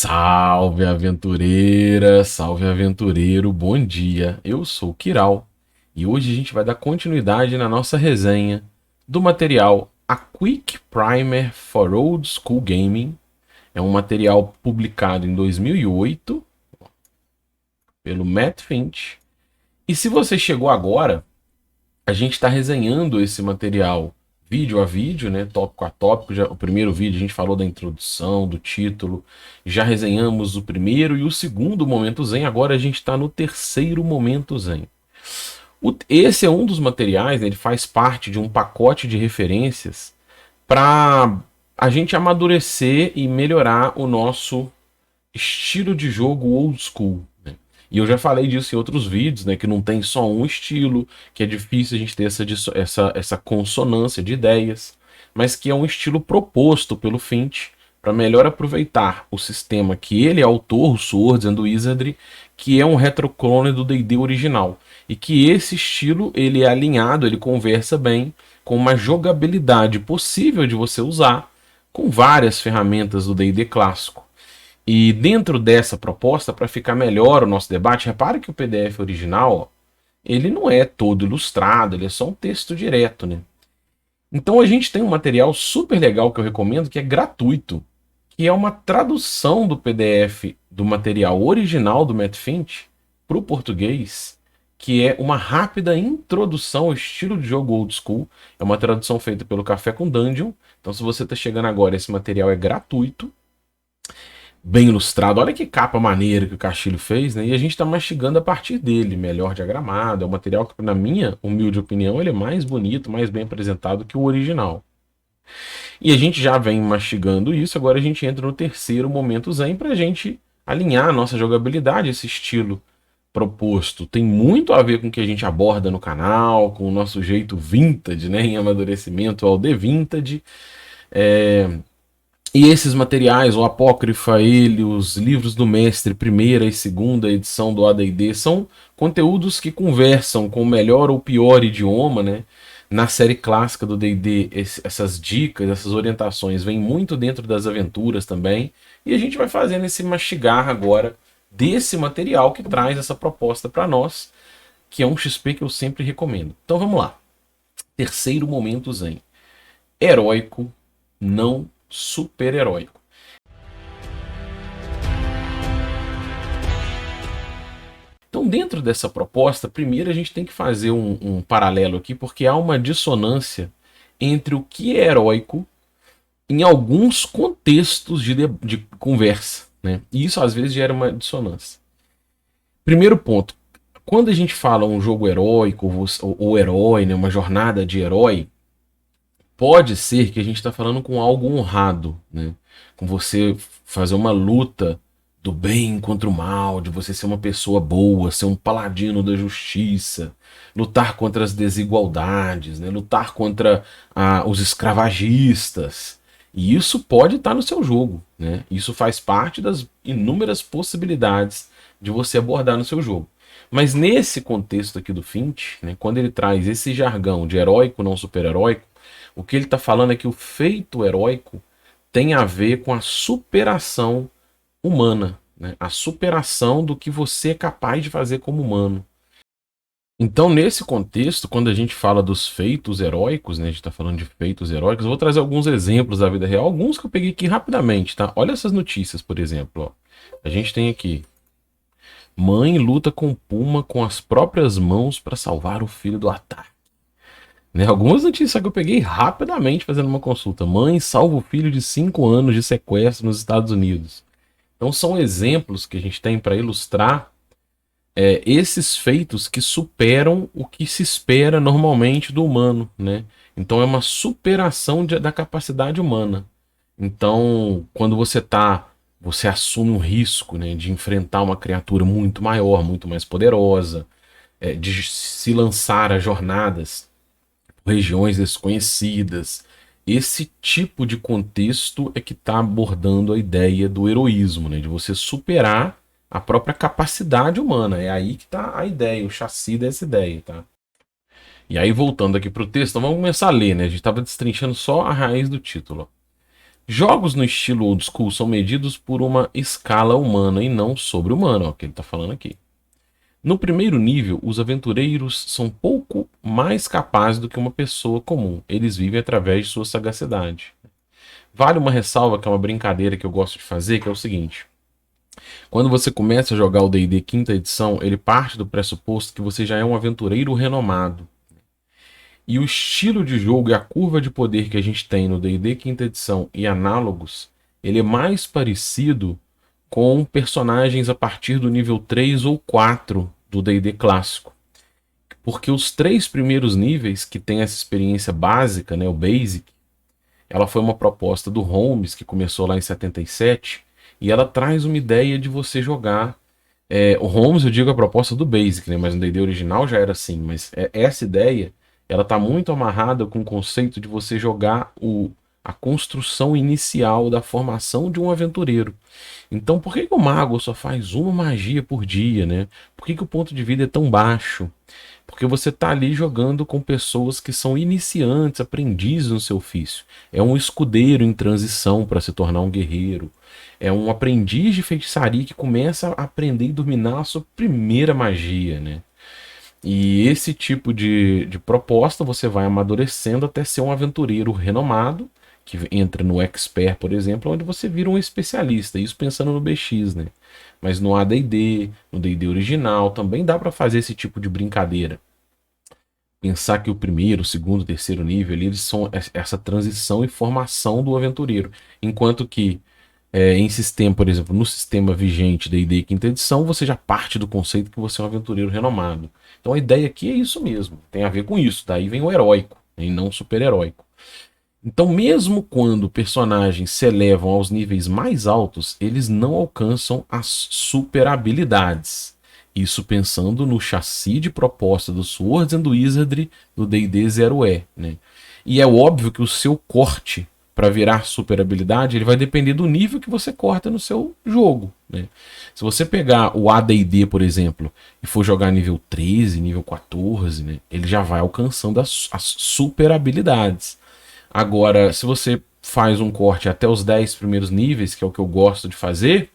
Salve aventureira, salve aventureiro, bom dia. Eu sou o Kiral e hoje a gente vai dar continuidade na nossa resenha do material A Quick Primer for Old School Gaming. É um material publicado em 2008 pelo Matt Finch. E se você chegou agora, a gente está resenhando esse material vídeo a vídeo, né, tópico a tópico. O primeiro vídeo a gente falou da introdução, do título, já resenhamos o primeiro e o segundo Momento Zen, agora a gente está no terceiro Momento Zen. Esse é um dos materiais, né, ele faz parte de um pacote de referências para a gente amadurecer e melhorar o nosso estilo de jogo old school. E eu já falei disso em outros vídeos, né? Que não tem só um estilo, que é difícil a gente ter essa consonância de ideias, mas que é um estilo proposto pelo Finch para melhor aproveitar o sistema que ele é autor, o Swords and Wizardry, que é um retroclone do D&D original. E que esse estilo ele é alinhado, ele conversa bem com uma jogabilidade possível de você usar com várias ferramentas do D&D clássico. E dentro dessa proposta, para ficar melhor o nosso debate, repare que o PDF original, ó, ele não é todo ilustrado, ele é só um texto direto, né? Então a gente tem um material super legal que eu recomendo, que é gratuito, que é uma tradução do PDF do material original do Matt Finch para o português, que é uma rápida introdução ao estilo de jogo old school. É uma tradução feita pelo Café com Dungeon. Então se você está chegando agora, esse material é gratuito, bem ilustrado. Olha que capa maneira que o Castilho fez, né? E a gente está mastigando a partir dele, melhor diagramado. É um material que, na minha humilde opinião, ele é mais bonito, mais bem apresentado que o original. E a gente já vem mastigando isso, agora a gente entra no terceiro momento zen para a gente alinhar a nossa jogabilidade, esse estilo proposto. Tem muito a ver com o que a gente aborda no canal, com o nosso jeito vintage, né? Em amadurecimento ao The Vintage. E esses materiais, o Apócrifa, os livros do mestre, primeira e segunda edição do AD&D, são conteúdos que conversam com o melhor ou pior idioma, né? Na série clássica do D&D, essas dicas, essas orientações vêm muito dentro das aventuras também. E a gente vai fazendo esse mastigar agora desse material que traz essa proposta para nós, que é um XP que eu sempre recomendo. Então vamos lá. Terceiro momento zen. Heróico, não super-heróico. Então, dentro dessa proposta, primeiro a gente tem que fazer um paralelo aqui, porque há uma dissonância entre o que é heróico em alguns contextos de conversa, né? E isso às vezes gera uma dissonância. Primeiro ponto, quando a gente fala um jogo heróico ou herói, né, uma jornada de herói, pode ser que a gente está falando com algo honrado, né? Com você fazer uma luta do bem contra o mal, de você ser uma pessoa boa, ser um paladino da justiça, lutar contra as desigualdades, né? Lutar contra os escravagistas. E isso pode estar no seu jogo, né? Isso faz parte das inúmeras possibilidades de você abordar no seu jogo. Mas nesse contexto aqui do Finch, né, quando ele traz esse jargão de heróico não super-heróico, o que ele está falando é que o feito heróico tem a ver com a superação humana, né? A superação do que você é capaz de fazer como humano. Então, nesse contexto, quando a gente fala dos feitos heróicos, né, a gente está falando de feitos heróicos, eu vou trazer alguns exemplos da vida real, alguns que eu peguei aqui rapidamente, tá? Olha essas notícias, por exemplo. Ó. A gente tem aqui: mãe luta com Puma com as próprias mãos para salvar o filho do ataque. Né, algumas notícias que eu peguei rapidamente fazendo uma consulta. Mãe salva o filho de 5 anos de sequestro nos Estados Unidos. Então são exemplos que a gente tem para ilustrar esses feitos que superam o que se espera normalmente do humano, né? Então é uma superação da capacidade humana. Então, quando você assume um risco, né, de enfrentar uma criatura muito maior, muito mais poderosa, de se lançar a jornadas por regiões desconhecidas. Esse tipo de contexto é que está abordando a ideia do heroísmo, né, de você superar a própria capacidade humana. É aí que está a ideia, o chassi dessa ideia, tá? E aí, voltando aqui para o texto, então vamos começar a ler, né? A gente estava destrinchando só a raiz do título. Jogos no estilo old school são medidos por uma escala humana e não sobre-humana, é o que ele está falando aqui. No primeiro nível, os aventureiros são pouco mais capazes do que uma pessoa comum. Eles vivem através de sua sagacidade. Vale uma ressalva, que é uma brincadeira que eu gosto de fazer, que é o seguinte. Quando você começa a jogar o D&D quinta edição, ele parte do pressuposto que você já é um aventureiro renomado. E o estilo de jogo e a curva de poder que a gente tem no D&D quinta edição e análogos, ele é mais parecido com personagens a partir do nível 3 ou 4 do D&D clássico. Porque os 3 primeiros níveis que tem essa experiência básica, né, o Basic, ela foi uma proposta do Holmes, que começou lá em 77, e ela traz uma ideia de você jogar. O Holmes, eu digo a proposta do Basic, né, mas no D&D original já era assim, mas essa ideia ela está muito amarrada com o conceito de você jogar a construção inicial da formação de um aventureiro. Então, por que o mago só faz uma magia por dia, né? Por que o ponto de vida é tão baixo? Porque você está ali jogando com pessoas que são iniciantes, aprendizes no seu ofício. É um escudeiro em transição para se tornar um guerreiro. É um aprendiz de feitiçaria que começa a aprender e dominar a sua primeira magia, né? E esse tipo de proposta você vai amadurecendo até ser um aventureiro renomado, que entra no Expert, por exemplo, onde você vira um especialista, isso pensando no BX, né? Mas no AD&D, no D&D original, também dá para fazer esse tipo de brincadeira. Pensar que o primeiro, o segundo, o terceiro nível, eles são essa transição e formação do aventureiro. Enquanto que em sistema, por exemplo, no sistema vigente D&D quinta edição, você já parte do conceito que você é um aventureiro renomado. Então a ideia aqui é isso mesmo, tem a ver com isso. Daí vem o heróico, e não super-heróico. Então, mesmo quando personagens se elevam aos níveis mais altos, eles não alcançam as super habilidades. Isso pensando no chassi de proposta do Swords and Wizardry do D&D 0E, né? E é óbvio que o seu corte para virar super habilidade, ele vai depender do nível que você corta no seu jogo, né? Se você pegar o AD&D, por exemplo, e for jogar nível 13, nível 14, né, ele já vai alcançando as super habilidades. Agora, se você faz um corte até os 10 primeiros níveis, que é o que eu gosto de fazer,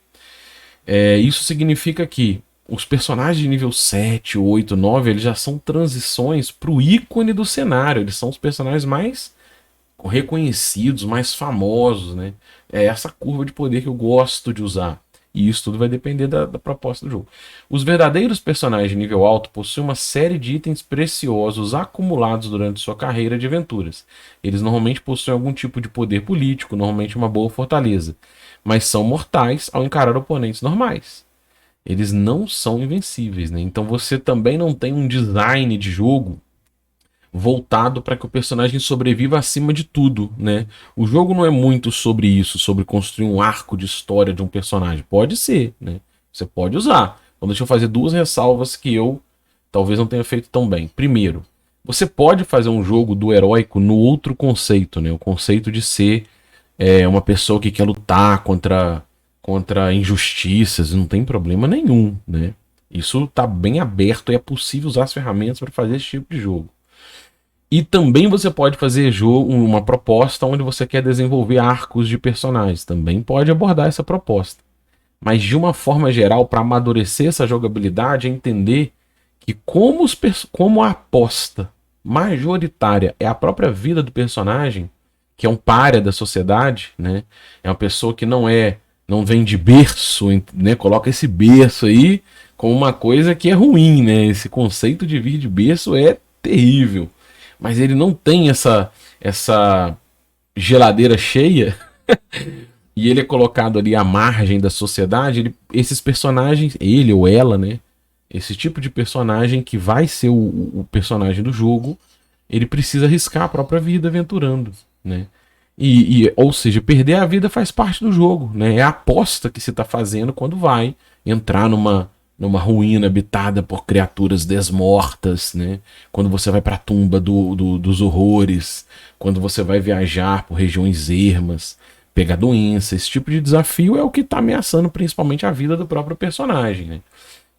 isso significa que os personagens de nível 7, 8, 9, eles já são transições para o ícone do cenário. Eles são os personagens mais reconhecidos, mais famosos, né? É essa curva de poder que eu gosto de usar. E isso tudo vai depender da proposta do jogo. Os verdadeiros personagens de nível alto possuem uma série de itens preciosos acumulados durante sua carreira de aventuras. Eles normalmente possuem algum tipo de poder político, normalmente uma boa fortaleza, mas são mortais ao encarar oponentes normais. Eles não são invencíveis, né? Então você também não tem um design de jogo voltado para que o personagem sobreviva acima de tudo, né? O jogo não é muito sobre isso, sobre construir um arco de história de um personagem. Pode ser, né? Você pode usar. Então deixa eu fazer 2 ressalvas que eu talvez não tenha feito tão bem. Primeiro, você pode fazer um jogo do heróico no outro conceito, né? O conceito de ser uma pessoa que quer lutar contra injustiças, não tem problema nenhum, né? Isso está bem aberto e é possível usar as ferramentas para fazer esse tipo de jogo. E também você pode fazer uma proposta onde você quer desenvolver arcos de personagens. Também pode abordar essa proposta. Mas de uma forma geral, para amadurecer essa jogabilidade, é entender que como a aposta majoritária é a própria vida do personagem, que é um pária da sociedade, né? É uma pessoa que não vem de berço, né? Coloca esse berço aí como uma coisa que é ruim, né? Esse conceito de vir de berço é terrível. Mas ele não tem essa geladeira cheia e ele é colocado ali à margem da sociedade. Esses personagens, ele ou ela, né? Esse tipo de personagem que vai ser o personagem do jogo, ele precisa arriscar a própria vida aventurando, né? Ou seja, perder a vida faz parte do jogo, né? É a aposta que se está fazendo quando vai entrar numa ruína habitada por criaturas desmortas, né? Quando você vai para a tumba dos horrores, quando você vai viajar por regiões ermas, pegar doença, esse tipo de desafio é o que está ameaçando principalmente a vida do próprio personagem, né?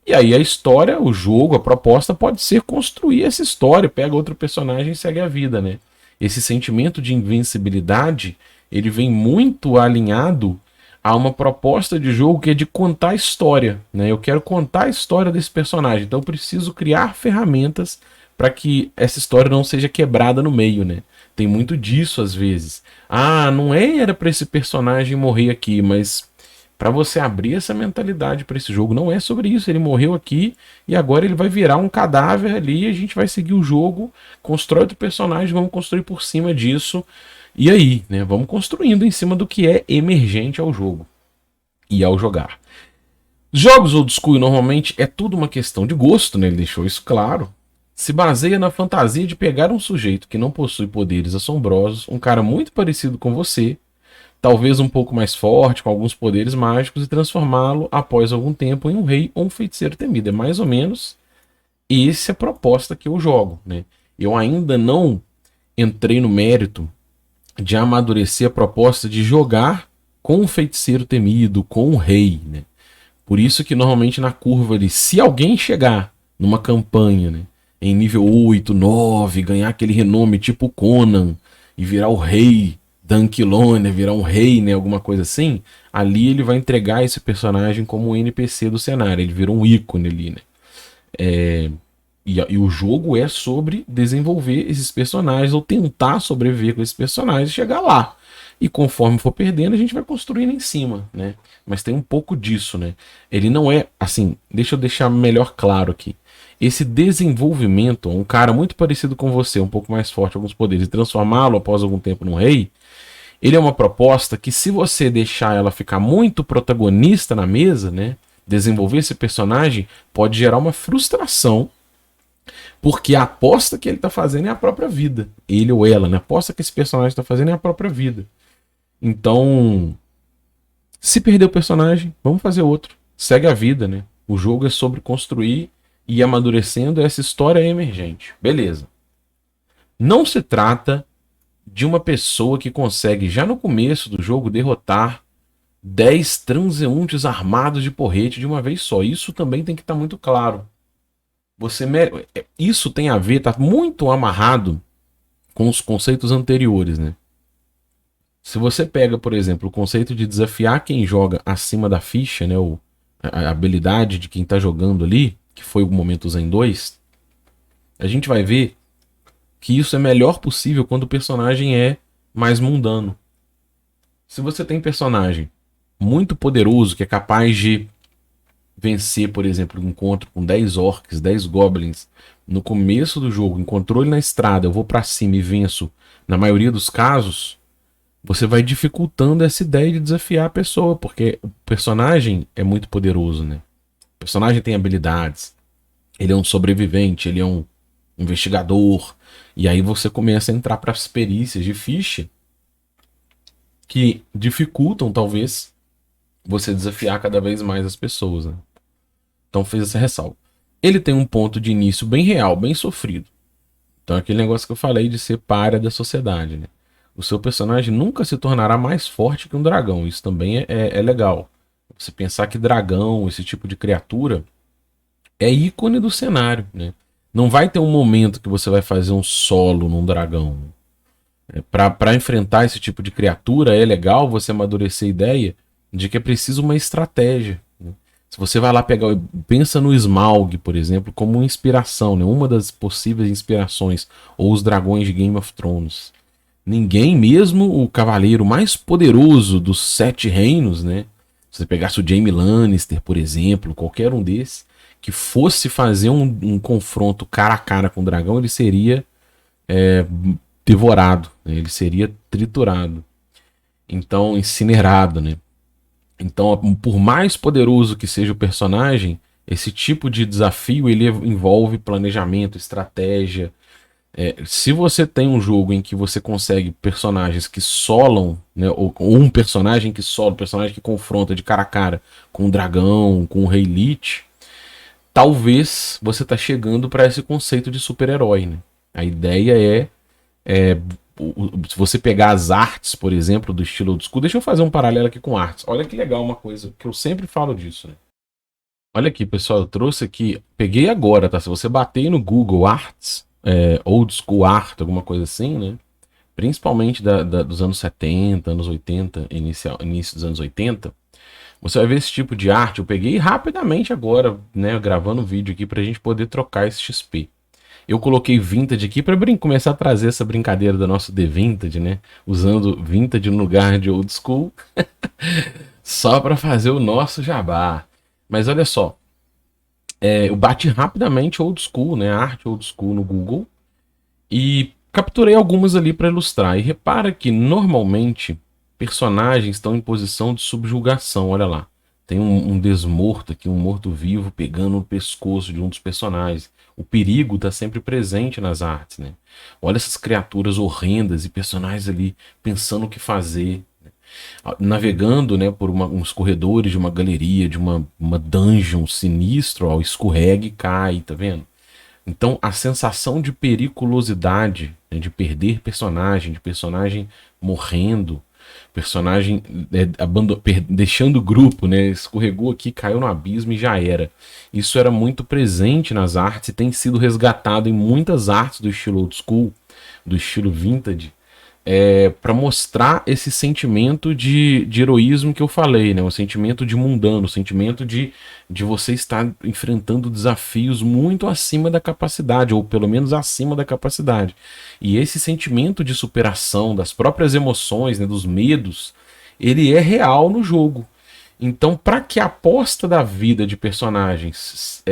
E aí a história, o jogo, a proposta pode ser construir essa história, pega outro personagem e segue a vida, né? Esse sentimento de invencibilidade, ele vem muito alinhado a uma proposta de jogo que é de contar a história, né? Eu quero contar a história desse personagem, então eu preciso criar ferramentas para que essa história não seja quebrada no meio, né? Tem muito disso às vezes. Ah, não era para esse personagem morrer aqui, mas para você abrir essa mentalidade para esse jogo, não é sobre isso. Ele morreu aqui e agora ele vai virar um cadáver ali. A gente vai seguir o jogo, constrói outro personagem, vamos construir por cima disso. E aí, né? Vamos construindo em cima do que é emergente ao jogo e ao jogar. Jogos old school normalmente é tudo uma questão de gosto, né? Ele deixou isso claro. Se baseia na fantasia de pegar um sujeito que não possui poderes assombrosos, um cara muito parecido com você, talvez um pouco mais forte, com alguns poderes mágicos, e transformá-lo após algum tempo em um rei ou um feiticeiro temido. É mais ou menos essa a proposta que eu jogo, né? Eu ainda não entrei no mérito de amadurecer a proposta de jogar com um feiticeiro temido, com um rei, né? Por isso que normalmente na curva ali, se alguém chegar numa campanha, né, em nível 8, 9, ganhar aquele renome tipo Conan e virar o rei da Anquilonia, virar um rei, né, alguma coisa assim, ali ele vai entregar esse personagem como um NPC do cenário, ele vira um ícone ali, né? E o jogo é sobre desenvolver esses personagens ou tentar sobreviver com esses personagens e chegar lá. E conforme for perdendo, a gente vai construindo em cima, né? Mas tem um pouco disso, né? Ele não é assim. Deixa eu deixar melhor claro aqui. Esse desenvolvimento, um cara muito parecido com você, um pouco mais forte, alguns poderes, e transformá-lo após algum tempo num rei, ele é uma proposta que, se você deixar ela ficar muito protagonista na mesa, né? Desenvolver esse personagem pode gerar uma frustração porque a aposta que ele tá fazendo é a própria vida. Ele ou ela, né? A aposta que esse personagem tá fazendo é a própria vida. Então, se perder o personagem, vamos fazer outro. Segue a vida, né? O jogo é sobre construir e ir amadurecendo essa história emergente. Beleza. Não se trata de uma pessoa que consegue, já no começo do jogo, derrotar 10 transeuntes armados de porrete de uma vez só. Isso também tem que estar muito claro. Isso tem a ver, tá muito amarrado com os conceitos anteriores, né? Se você pega, por exemplo, o conceito de desafiar quem joga acima da ficha, né, a habilidade de quem tá jogando ali, que foi o momento Zen 2, a gente vai ver que isso é melhor possível quando o personagem é mais mundano. Se você tem personagem muito poderoso que é capaz de vencer, por exemplo, um encontro com 10 orcs, 10 goblins no começo do jogo, encontrou ele na estrada, eu vou pra cima e venço, na maioria dos casos, você vai dificultando essa ideia de desafiar a pessoa, porque o personagem é muito poderoso, né? O personagem tem habilidades, ele é um sobrevivente, ele é um investigador, e aí você começa a entrar para as perícias de ficha que dificultam, talvez, você desafiar cada vez mais as pessoas, né? Então fez essa ressalva. Ele tem um ponto de início bem real, bem sofrido. Então aquele negócio que eu falei de ser pária da sociedade, né? O seu personagem nunca se tornará mais forte que um dragão. Isso também é legal. Você pensar que dragão, esse tipo de criatura, é ícone do cenário, né? Não vai ter um momento que você vai fazer um solo num dragão. Para enfrentar esse tipo de criatura, é legal você amadurecer a ideia de que é preciso uma estratégia. Né? Se você vai lá pegar, pensa no Smaug, por exemplo, como uma inspiração, né? Uma das possíveis inspirações, ou os dragões de Game of Thrones. Ninguém, mesmo o cavaleiro mais poderoso dos 7 reinos, né? Se você pegasse o Jaime Lannister, por exemplo, qualquer um desses, que fosse fazer um confronto cara a cara com o dragão, ele seria devorado, né? Ele seria triturado. Então, incinerado, né? Então, por mais poderoso que seja o personagem, esse tipo de desafio ele envolve planejamento, estratégia. Se você tem um jogo em que você consegue personagens que solam, né, ou um personagem que sola, um personagem que confronta de cara a cara com um dragão, com um rei Lich, talvez você está chegando para esse conceito de super-herói. Né? A ideia se você pegar as artes, por exemplo, do estilo old school, deixa eu fazer um paralelo aqui com artes. Olha que legal uma coisa, que eu sempre falo disso, né? Olha aqui, pessoal, eu trouxe aqui, peguei agora, tá? Se você bater no Google Arts, old school art, alguma coisa assim, né? principalmente dos anos 70, anos 80, início dos anos 80, você vai ver esse tipo de arte. Eu peguei rapidamente agora, né, gravando um vídeo aqui pra gente poder trocar esse XP. Eu coloquei Vintage aqui pra começar a trazer essa brincadeira do nosso The Vintage, né? Usando Vintage no lugar de Old School, só pra fazer o nosso jabá. Mas olha só, eu bati rapidamente Old School, né? Arte Old School no Google e capturei algumas ali pra ilustrar. E repara que normalmente personagens estão em posição de subjugação, olha lá. Tem um desmorto aqui, um morto-vivo pegando o pescoço de um dos personagens. O perigo está sempre presente nas artes, né? Olha essas criaturas horrendas e personagens ali pensando o que fazer, né? Navegando, né, por uns corredores de uma galeria, de uma dungeon sinistro, ó, escorrega e cai, tá vendo? Então a sensação de periculosidade, né, de perder personagem, de personagem morrendo, personagem deixando o grupo, né? Escorregou aqui, caiu no abismo e já era. Isso era muito presente nas artes e tem sido resgatado em muitas artes do estilo old school, do estilo vintage, para mostrar esse sentimento de heroísmo que eu falei, né? O sentimento de mundano, o sentimento de você estar enfrentando desafios muito acima da capacidade, ou pelo menos acima da capacidade. E esse sentimento de superação das próprias emoções, né, dos medos, ele é real no jogo. Então, para que a aposta da vida de personagens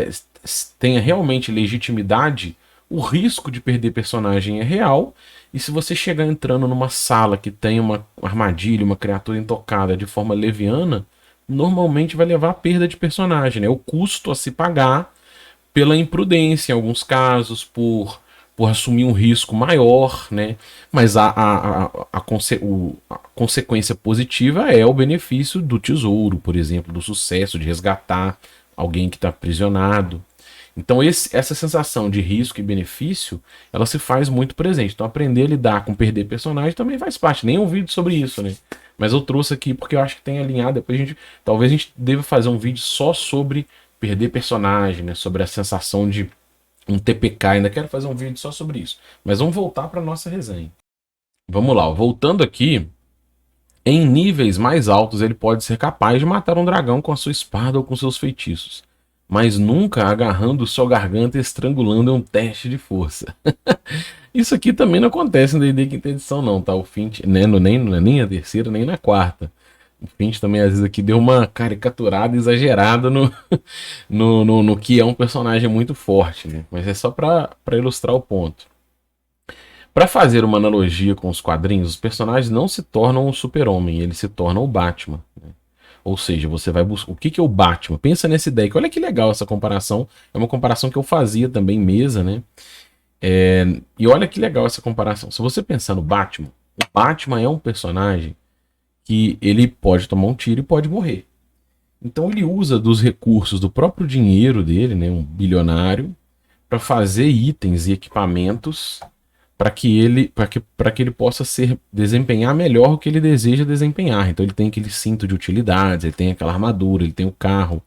tenha realmente legitimidade, o risco de perder personagem é real. E se você chegar entrando numa sala que tem uma armadilha, uma criatura intocada de forma leviana, normalmente vai levar a perda de personagem, né? O custo a se pagar pela imprudência, em alguns casos, por assumir um risco maior, né? Mas a consequência positiva é o benefício do tesouro, por exemplo, do sucesso de resgatar alguém que está aprisionado. Então essa sensação de risco e benefício, ela se faz muito presente. Então aprender a lidar com perder personagem também faz parte. Nem um vídeo sobre isso, né? Mas eu trouxe aqui porque eu acho que tem alinhado. Depois talvez a gente deva fazer um vídeo só sobre perder personagem, né? Sobre a sensação de um TPK. Ainda quero fazer um vídeo só sobre isso. Mas vamos voltar para nossa resenha. Vamos lá, voltando aqui. Em níveis mais altos, ele pode ser capaz de matar um dragão com a sua espada ou com seus feitiços, mas nunca agarrando sua garganta e estrangulando em um teste de força. Isso aqui também não acontece no D&D quinta edição não, tá? O Fint, né, nem na terceira, nem na quarta. O Fint também às vezes aqui deu uma caricaturada exagerada no que é um personagem muito forte, né? Mas é só para ilustrar o ponto. Para fazer uma analogia com os quadrinhos, os personagens não se tornam o Super-Homem, eles se tornam o Batman, né? Ou seja, você vai buscar. O que é o Batman? Pensa nessa ideia. Olha que legal essa comparação. É uma comparação que eu fazia também em mesa, né? E olha que legal essa comparação. Se você pensar no Batman, o Batman é um personagem que ele pode tomar um tiro e pode morrer. Então ele usa dos recursos do próprio dinheiro dele, né? Um bilionário, para fazer itens e equipamentos para que ele possa desempenhar melhor o que ele deseja desempenhar. Então ele tem aquele cinto de utilidades, ele tem aquela armadura, ele tem o carro.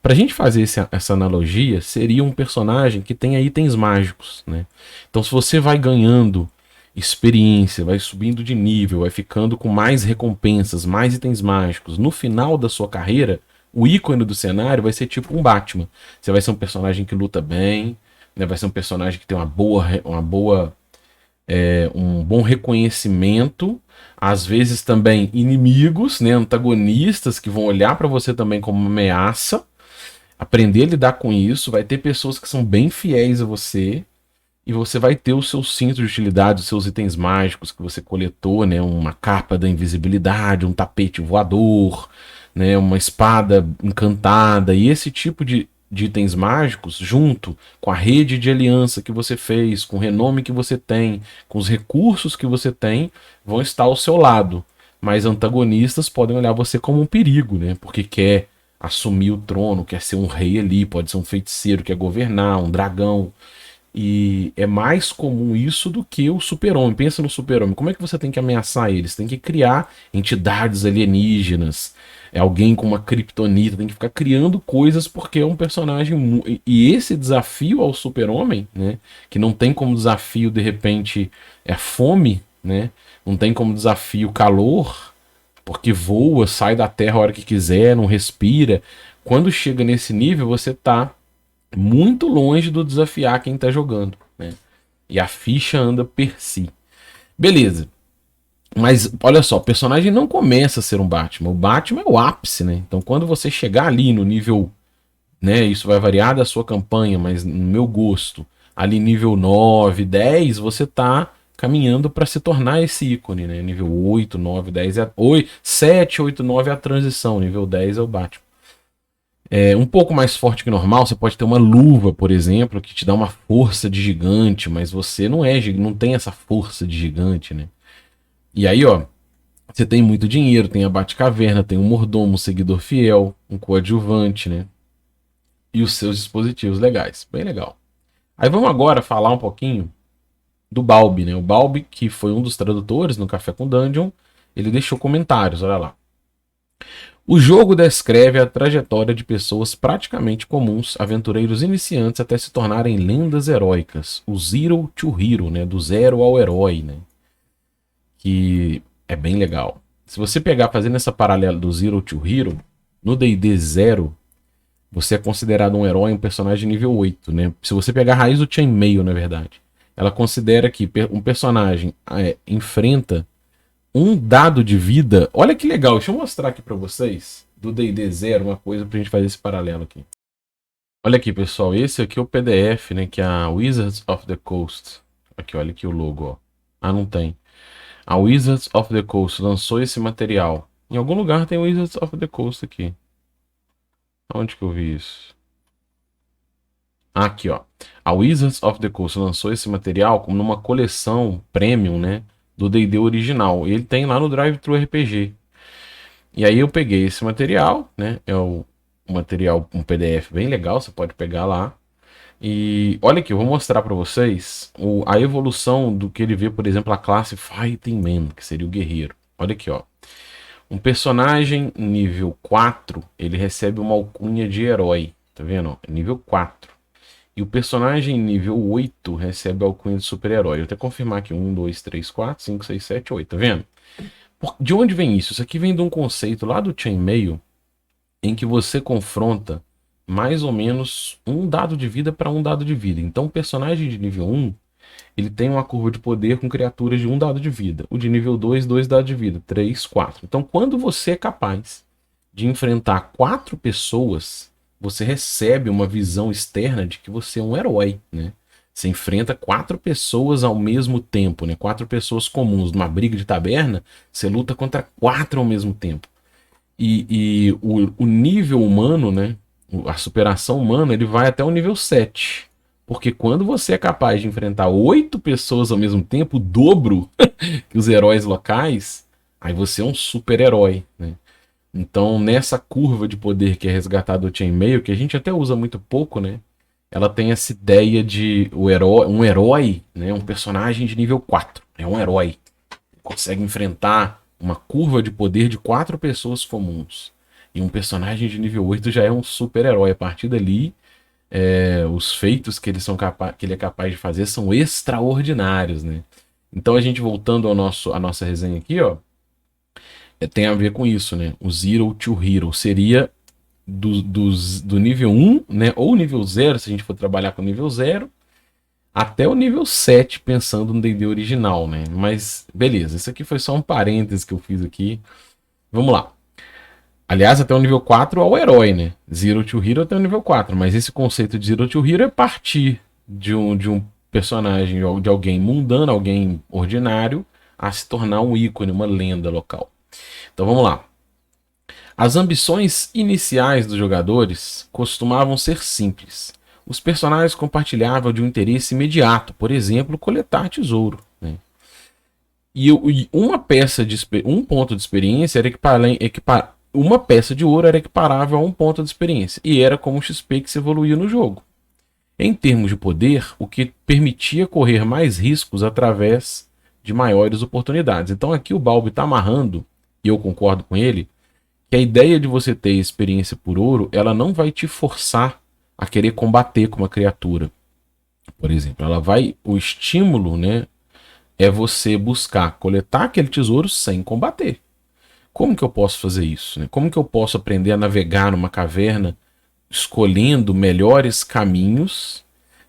Para a gente fazer essa analogia, seria um personagem que tenha itens mágicos, né? Então se você vai ganhando experiência, vai subindo de nível, vai ficando com mais recompensas, mais itens mágicos, no final da sua carreira, o ícone do cenário vai ser tipo um Batman. Você vai ser um personagem que luta bem, né? Vai ser um personagem que tem um bom reconhecimento, às vezes também inimigos, né, antagonistas que vão olhar para você também como uma ameaça, aprender a lidar com isso. Vai ter pessoas que são bem fiéis a você e você vai ter o seu cinto de utilidade, os seus itens mágicos que você coletou, né, uma capa da invisibilidade, um tapete voador, né, uma espada encantada e esse tipo de itens mágicos, junto com a rede de aliança que você fez, com o renome que você tem, com os recursos que você tem, vão estar ao seu lado. Mas antagonistas podem olhar você como um perigo, né? Porque quer assumir o trono, quer ser um rei ali, pode ser um feiticeiro, quer governar, um dragão. E é mais comum isso do que o super-homem. Pensa no super-homem. Como é que você tem que ameaçar eles? Tem que criar entidades alienígenas. É alguém com uma criptonita. Tem que ficar criando coisas porque é um personagem... E esse desafio ao super-homem, né? Que não tem como desafio, de repente, é a fome, né? Não tem como desafio calor, porque voa, sai da terra a hora que quiser, não respira. Quando chega nesse nível, você tá muito longe do desafiar quem tá jogando, né? E a ficha anda per si. Beleza. Mas olha só, o personagem não começa a ser um Batman. O Batman é o ápice, né? Então quando você chegar ali no nível, né? Isso vai variar da sua campanha, mas no meu gosto, ali nível 9, 10, você tá caminhando para se tornar esse ícone, né? Nível 8, 9, 10 é 8, 7, 8, 9 é a transição, nível 10 é o Batman. É um pouco mais forte que normal, você pode ter uma luva, por exemplo, que te dá uma força de gigante, mas você não tem essa força de gigante, né? E aí, ó, você tem muito dinheiro, tem a Batcaverna, tem um mordomo, um seguidor fiel, um coadjuvante, né? E os seus dispositivos legais. Bem legal. Aí vamos agora falar um pouquinho do Balbi, né? O Balbi, que foi um dos tradutores no Café com Dungeon, ele deixou comentários, olha lá. O jogo descreve a trajetória de pessoas praticamente comuns, aventureiros iniciantes até se tornarem lendas heróicas. O Zero to Hero, né? Do zero ao herói, né? Que é bem legal. Se você pegar fazendo essa paralela do Zero to Hero, no D&D Zero, você é considerado um herói, um personagem nível 8, né? Se você pegar a raiz do Chainmail, na verdade, ela considera que um personagem enfrenta um dado de vida. Olha que legal, deixa eu mostrar aqui pra vocês do D&D Zero uma coisa pra gente fazer esse paralelo aqui. Olha aqui, pessoal, esse aqui é o PDF, né, que é a Wizards of the Coast. Aqui, olha aqui o logo, ó. Ah, não tem. A Wizards of the Coast lançou esse material. Em algum lugar tem Wizards of the Coast aqui. Onde que eu vi isso? Aqui, ó. A Wizards of the Coast lançou esse material como numa coleção premium, né? Do D&D original. Ele tem lá no Drive-Thru RPG. E aí eu peguei esse material, né? É o material, um PDF bem legal, você pode pegar lá. E olha aqui, eu vou mostrar para vocês a evolução do que ele vê, por exemplo, a classe Fighting Man, que seria o guerreiro. Olha aqui, ó. Um personagem nível 4, ele recebe uma alcunha de herói, tá vendo? Nível 4. E o personagem nível 8 recebe a alcunha de super-herói. Eu vou até confirmar aqui. 1, 2, 3, 4, 5, 6, 7, 8. Tá vendo? De onde vem isso? Isso aqui vem de um conceito lá do Chainmail, em que você confronta mais ou menos um dado de vida para um dado de vida. Então o personagem de nível 1, ele tem uma curva de poder com criaturas de um dado de vida. O de nível 2, 2 dados de vida. 3, 4. Então quando você é capaz de enfrentar 4 pessoas, você recebe uma visão externa de que você é um herói, né? Você enfrenta 4 pessoas ao mesmo tempo, né? 4 pessoas comuns. Numa briga de taberna, você luta contra 4 ao mesmo tempo. E o nível humano, né? A superação humana, ele vai até o nível 7. Porque quando você é capaz de enfrentar 8 pessoas ao mesmo tempo, o dobro que os heróis locais, aí você é um super-herói, né? Então, nessa curva de poder que é resgatada do Chainmail, que a gente até usa muito pouco, né? Ela tem essa ideia de um herói, né? Um personagem de nível 4. É um herói. Consegue enfrentar uma curva de poder de 4 pessoas comuns. E um personagem de nível 8 já é um super-herói. A partir dali, os feitos que que ele é capaz de fazer são extraordinários, né? Então, a gente voltando à nossa resenha aqui, ó, tem a ver com isso, né? O Zero to Hero seria do nível 1, né? Ou nível 0, se a gente for trabalhar com nível 0, até o nível 7, pensando no D&D original, né? Mas, beleza, isso aqui foi só um parênteses que eu fiz aqui. Vamos lá. Aliás, até o nível 4 é o herói, né? Zero to Hero até o nível 4, mas esse conceito de Zero to Hero é partir de um personagem, de alguém mundano, alguém ordinário, a se tornar um ícone, uma lenda local. Então vamos lá. As ambições iniciais dos jogadores costumavam ser simples. Os personagens compartilhavam de um interesse imediato, por exemplo, coletar tesouro, né? E um ponto de experiência era uma peça de ouro era equiparável a um ponto de experiência, e era como o XP que se evoluía no jogo. Em termos de poder, o que permitia correr mais riscos através de maiores oportunidades. Então aqui o Balbi está amarrando, e eu concordo com ele, que a ideia de você ter experiência por ouro, ela não vai te forçar a querer combater com uma criatura, por exemplo. O estímulo, né, é você buscar coletar aquele tesouro sem combater. Como que eu posso fazer isso, né? Como que eu posso aprender a navegar numa caverna escolhendo melhores caminhos,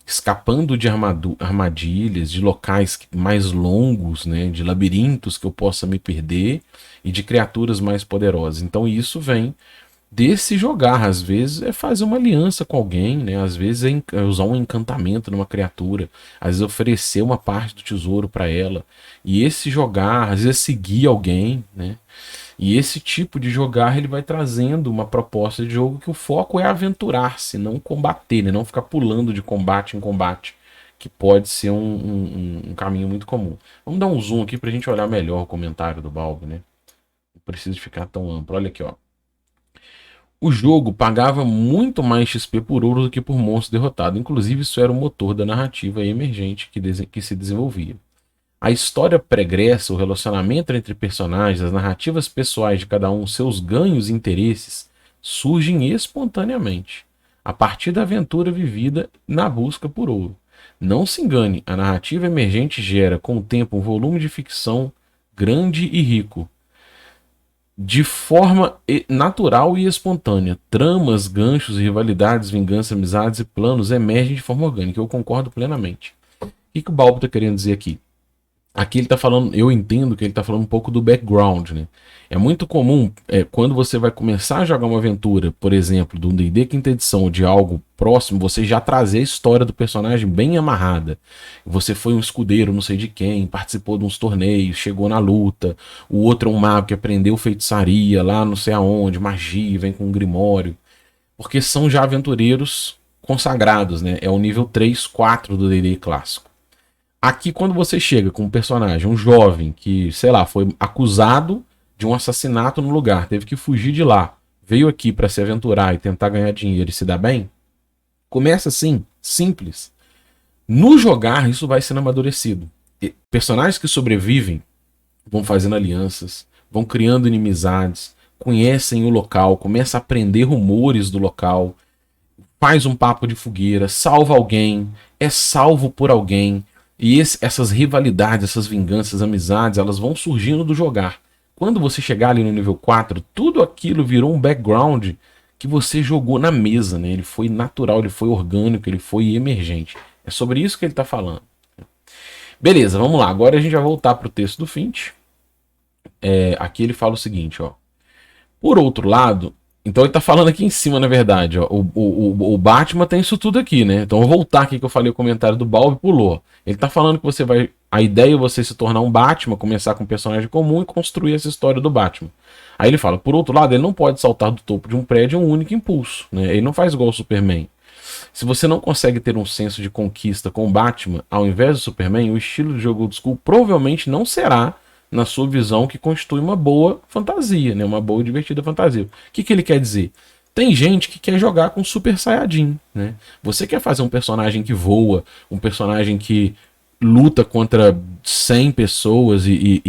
escapando de armadilhas, de locais mais longos, né, de labirintos que eu possa me perder e de criaturas mais poderosas. Então isso vem desse jogar, às vezes é fazer uma aliança com alguém, né? Às vezes é usar um encantamento numa criatura, às vezes oferecer uma parte do tesouro para ela. E esse jogar, às vezes é seguir alguém, né? E esse tipo de jogar ele vai trazendo uma proposta de jogo que o foco é aventurar-se, não combater, né? Não ficar pulando de combate em combate, que pode ser um caminho muito comum. Vamos dar um zoom aqui para a gente olhar melhor o comentário do Balbo, né? Não precisa ficar tão amplo. Olha aqui, ó. O jogo pagava muito mais XP por ouro do que por monstro derrotado. Inclusive, isso era o motor da narrativa emergente que se desenvolvia. A história pregressa, o relacionamento entre personagens, as narrativas pessoais de cada um, seus ganhos e interesses, surgem espontaneamente, a partir da aventura vivida na busca por ouro. Não se engane, a narrativa emergente gera, com o tempo, um volume de ficção grande e rico, de forma natural e espontânea. Tramas, ganchos, rivalidades, vingança, amizades e planos emergem de forma orgânica. Eu concordo plenamente. O que o Balbo está querendo dizer aqui? Aqui ele está falando, eu entendo que ele está falando um pouco do background, né? É muito comum, quando você vai começar a jogar uma aventura, por exemplo, do D&D quinta edição ou de algo próximo, você já trazer a história do personagem bem amarrada. Você foi um escudeiro, não sei de quem, participou de uns torneios, chegou na luta. O outro é um mago que aprendeu feitiçaria lá não sei aonde, magia, vem com um grimório. Porque são já aventureiros consagrados, né? É o nível 3, 4 do D&D clássico. Aqui, quando você chega com um personagem, um jovem que, sei lá, foi acusado de um assassinato no lugar, teve que fugir de lá, veio aqui para se aventurar e tentar ganhar dinheiro e se dar bem, começa assim, simples. No jogar, isso vai sendo amadurecido. Personagens que sobrevivem vão fazendo alianças, vão criando inimizades, conhecem o local, começam a aprender rumores do local, faz um papo de fogueira, salva alguém, é salvo por alguém. E essas rivalidades, essas vinganças, amizades, elas vão surgindo do jogar. Quando você chegar ali no nível 4, tudo aquilo virou um background que você jogou na mesa, né? Ele foi natural, ele foi orgânico, ele foi emergente. É sobre isso que ele está falando. Beleza, vamos lá. Agora a gente vai voltar para o texto do Finch. Aqui ele fala o seguinte, ó. Por outro lado, então ele tá falando aqui em cima, na verdade, ó, o Batman tem isso tudo aqui, né? Então eu vou voltar aqui que eu falei o comentário do Balbo e pulou. Ele tá falando que você vai... A ideia é você se tornar um Batman, começar com um personagem comum e construir essa história do Batman. Aí ele fala, por outro lado, ele não pode saltar do topo de um prédio em um único impulso, né? Ele não faz igual o Superman. Se você não consegue ter um senso de conquista com o Batman, ao invés do Superman, o estilo de jogo old school provavelmente não será, na sua visão, que constitui uma boa fantasia, né? Uma boa e divertida fantasia. O que ele quer dizer? Tem gente que quer jogar com Super Saiyajin, né? Você quer fazer um personagem que voa, um personagem que luta contra 100 pessoas e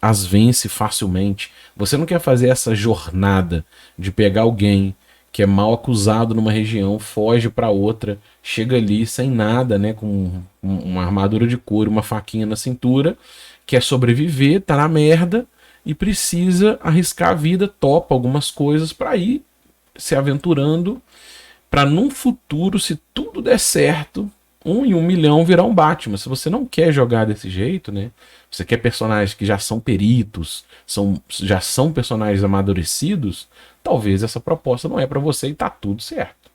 as vence facilmente. Você não quer fazer essa jornada de pegar alguém que é mal acusado numa região, foge para outra, chega ali sem nada, né? Com uma armadura de couro, uma faquinha na cintura, quer sobreviver, tá na merda e precisa arriscar a vida, topa algumas coisas para ir se aventurando, para num futuro, se tudo der certo, 1 em 1 milhão virar um Batman. Se você não quer jogar desse jeito, né? Você quer personagens que já são peritos, já são personagens amadurecidos, talvez essa proposta não é para você e tá tudo certo.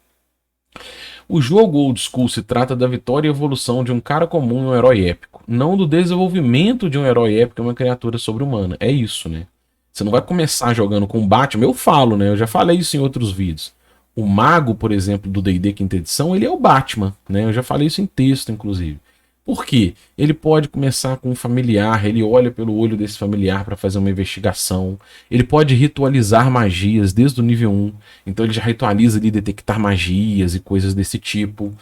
O jogo old school se trata da vitória e evolução de um cara comum e um herói épico, não do desenvolvimento de um herói épico e uma criatura sobre-humana. É isso, né? Você não vai começar jogando com Batman, eu falo, né? Eu já falei isso em outros vídeos. O mago, por exemplo, do D&D quinta edição, ele é o Batman, né? Eu já falei isso em texto, inclusive. Por quê? Ele pode começar com um familiar, ele olha pelo olho desse familiar para fazer uma investigação. Ele pode ritualizar magias desde o nível 1. Então ele já ritualiza ali detectar magias e coisas desse tipo.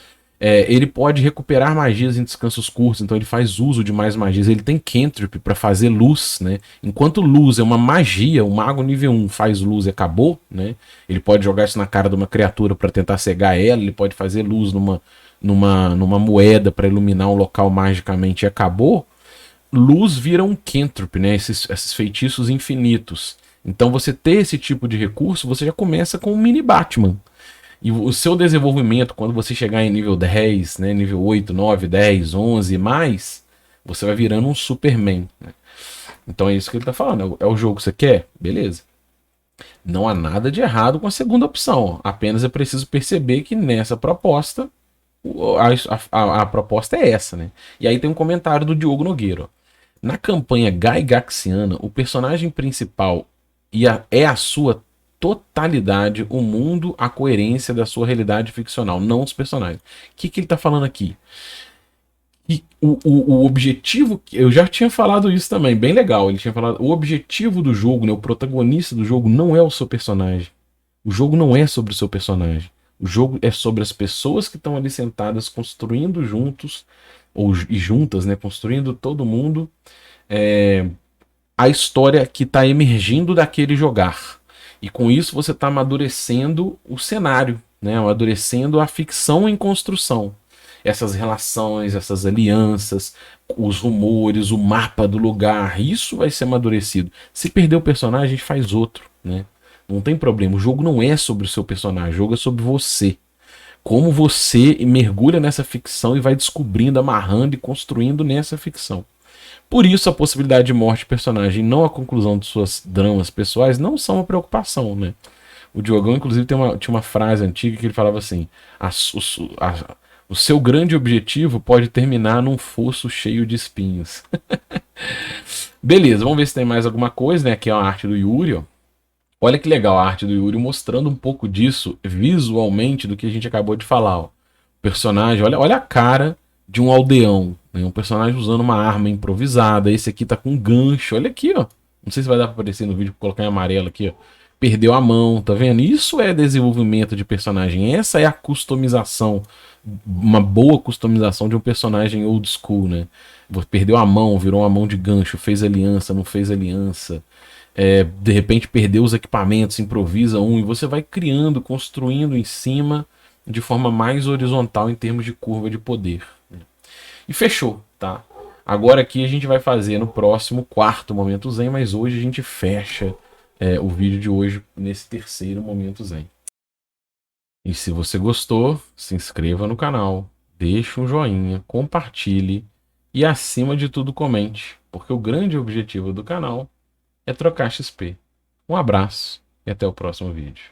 Ele pode recuperar magias em descansos curtos, então ele faz uso de mais magias. Ele tem cantrip para fazer luz, né? Enquanto luz é uma magia, o mago nível 1 faz luz e acabou, né? Ele pode jogar isso na cara de uma criatura para tentar cegar ela, ele pode fazer luz numa moeda para iluminar um local magicamente e acabou. luz vira um cantrip, né? Esses feitiços infinitos. Então você ter esse tipo de recurso, você já começa com um mini Batman. E o seu desenvolvimento, quando você chegar em nível 10, né, nível 8, 9, 10, 11 e mais, você vai virando um Superman. Né? Então é isso que ele tá falando. É o jogo que você quer? Beleza. Não há nada de errado com a segunda opção. Apenas é preciso perceber que nessa proposta, a proposta é essa, né? E aí tem um comentário do Diogo Nogueira. Ó. Na campanha Gygaxiana, o personagem principal é a sua totalidade, o mundo, a coerência da sua realidade ficcional, não os personagens. O que ele está falando aqui? E o objetivo, eu já tinha falado isso também, bem legal. Ele tinha falado, o objetivo do jogo, né, o protagonista do jogo não é o seu personagem. O jogo não é sobre o seu personagem. O jogo é sobre as pessoas que estão ali sentadas construindo juntos e juntas, né, construindo todo mundo a história que está emergindo daquele jogar. E com isso você está amadurecendo o cenário, né? Amadurecendo a ficção em construção. Essas relações, essas alianças, os rumores, o mapa do lugar, isso vai ser amadurecido. Se perder o personagem, a gente faz outro, né? Não tem problema. O jogo não é sobre o seu personagem, o jogo é sobre você. Como você mergulha nessa ficção e vai descobrindo, amarrando e construindo nessa ficção. Por isso, a possibilidade de morte de personagem, não a conclusão de suas dramas pessoais, não são uma preocupação, né? O Diogão, inclusive, tinha uma frase antiga que ele falava assim: o seu grande objetivo pode terminar num fosso cheio de espinhos. Beleza, vamos ver se tem mais alguma coisa, né? Aqui é a arte do Yuri, ó. Olha que legal a arte do Yuri mostrando um pouco disso visualmente do que a gente acabou de falar. Ó. O personagem, olha a cara de um aldeão. Né? Um personagem usando uma arma improvisada. Esse aqui tá com um gancho. Olha aqui, ó. Não sei se vai dar pra aparecer no vídeo, vou colocar em amarelo aqui, ó. Perdeu a mão, tá vendo? Isso é desenvolvimento de personagem. Essa é a customização. Uma boa customização de um personagem old school, né? Perdeu a mão, virou uma mão de gancho, fez aliança, não fez aliança. De repente perdeu os equipamentos, improvisa um, e você vai criando, construindo em cima de forma mais horizontal em termos de curva de poder. E fechou, tá? Agora aqui a gente vai fazer no próximo quarto Momento Zen, mas hoje a gente fecha o vídeo de hoje nesse terceiro Momento Zen. E se você gostou, se inscreva no canal, deixe um joinha, compartilhe e acima de tudo comente, porque o grande objetivo do canal é trocar XP. Um abraço e até o próximo vídeo.